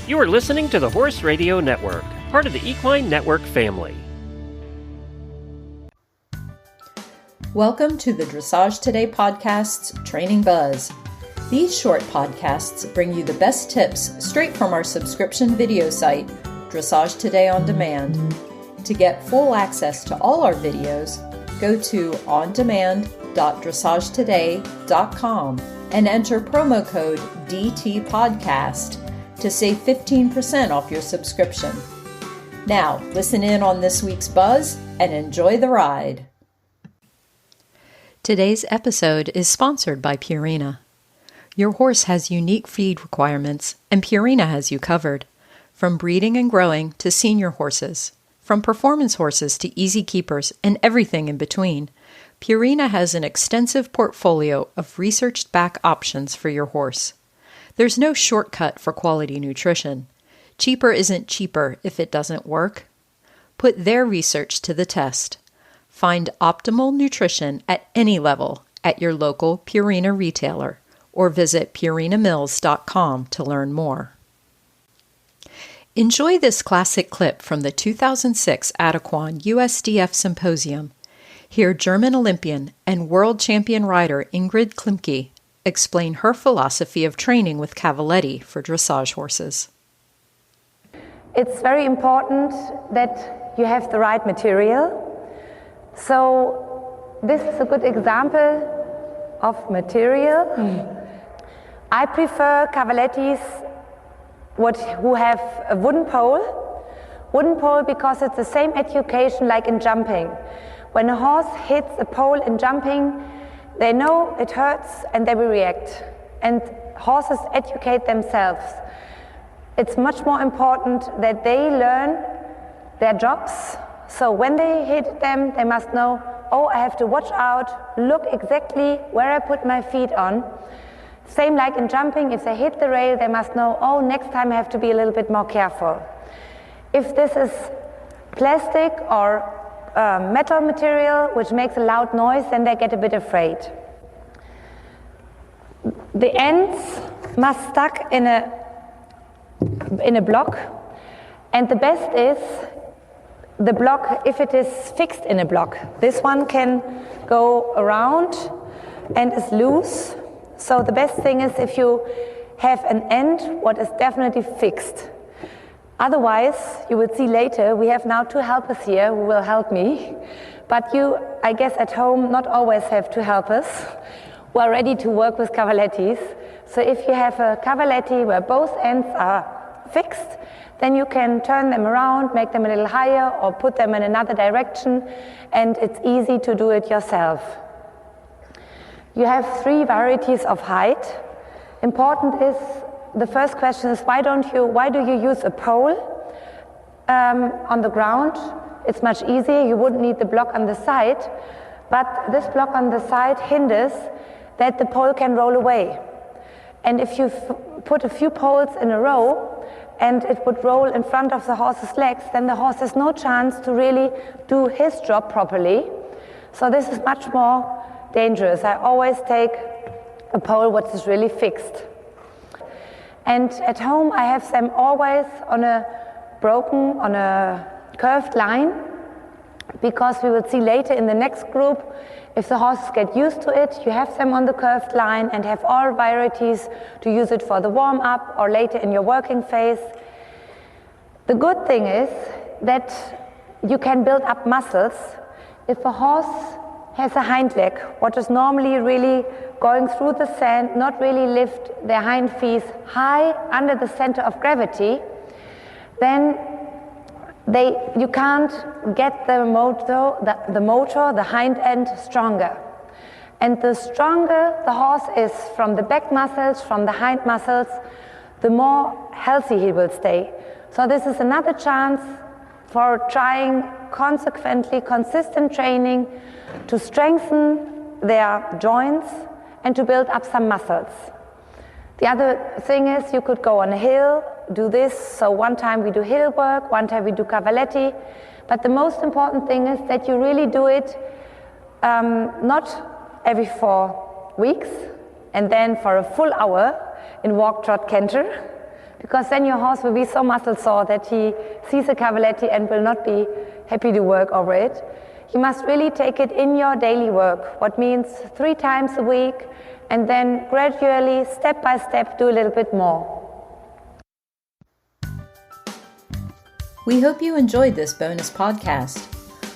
You are listening to the Horse Radio Network, part of the Equine Network family. Welcome to the Dressage Today podcast's Training Buzz. These short podcasts bring you the best tips straight from our subscription video site, Dressage Today On Demand. To get full access to all our videos, go to ondemand.dressagetoday.com and enter promo code DTPodcast to save 15% off your subscription. Now, listen in on this week's buzz and enjoy the ride. Today's episode is sponsored by Purina. Your horse has unique feed requirements, and Purina has you covered. From breeding and growing to senior horses, from performance horses to easy keepers and everything in between, Purina has an extensive portfolio of research-backed options for your horse. There's no shortcut for quality nutrition. Cheaper isn't cheaper if it doesn't work. Put their research to the test. Find optimal nutrition at any level at your local Purina retailer or visit purinamills.com to learn more. Enjoy this classic clip from the 2006 Adequan USDF Symposium. Hear German Olympian and world champion rider Ingrid Klimke explain her philosophy of training with Cavalletti for dressage horses. It's very important that you have the right material. So this is a good example of material. I prefer Cavallettis who have a wooden pole. Wooden pole because it's the same education like in jumping. When a horse hits a pole in jumping, they know it hurts and they will react. And horses educate themselves. It's much more important that they learn their jobs. So when they hit them, they must know, oh, I have to watch out, look exactly where I put my feet on. Same like in jumping, if they hit the rail, they must know, oh, next time I have to be a little bit more careful. If this is plastic or metal material, which makes a loud noise, then they get a bit afraid. The ends must stuck in a block, and the best is the block if it is fixed in a block. This one can go around and is loose. So the best thing is if you have an end what is definitely fixed. Otherwise, you will see later, we have now two helpers here who will help me. But you, I guess at home, not always have two helpers who are ready to work with Cavallettis. So if you have a Cavalletti where both ends are fixed, then you can turn them around, make them a little higher, or put them in another direction, and it's easy to do it yourself. You have three varieties of height. Important is, the first question is, why do you use a pole on the ground? It's much easier, you wouldn't need the block on the side, but this block on the side hinders that the pole can roll away. And if you put a few poles in a row, and it would roll in front of the horse's legs, then the horse has no chance to really do his job properly. So this is much more dangerous. I always take a pole which is really fixed. And at home I have them always on a curved line, because we will see later in the next group, if the horses get used to it, you have them on the curved line and have all varieties to use it for the warm-up or later in your working phase. The good thing is that you can build up muscles. If a horse has a hind leg, what is normally really going through the sand, not really lift their hind feet high under the center of gravity, then you can't get the hind end stronger. And the stronger the horse is from the back muscles, from the hind muscles, the more healthy he will stay. So this is another chance for trying consequently consistent training to strengthen their joints and to build up some muscles. The other thing is you could go on a hill, do this. So one time we do hill work, one time we do Cavalletti. But the most important thing is that you really do it not every 4 weeks and then for a full hour in walk, trot, canter, because then your horse will be so muscle sore that he sees a Cavalletti and will not be happy to work over it. You must really take it in your daily work, what means 3 times a week, and then gradually, step by step, do a little bit more. We hope you enjoyed this bonus podcast.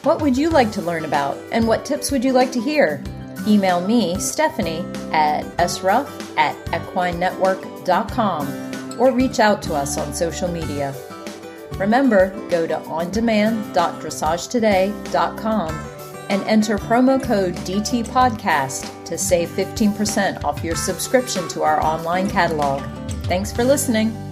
What would you like to learn about, and what tips would you like to hear? Email me, Stephanie, at sruff@equinenetwork.com, or reach out to us on social media. Remember, go to ondemand.dressagetoday.com and enter promo code DTPodcast to save 15% off your subscription to our online catalog. Thanks for listening.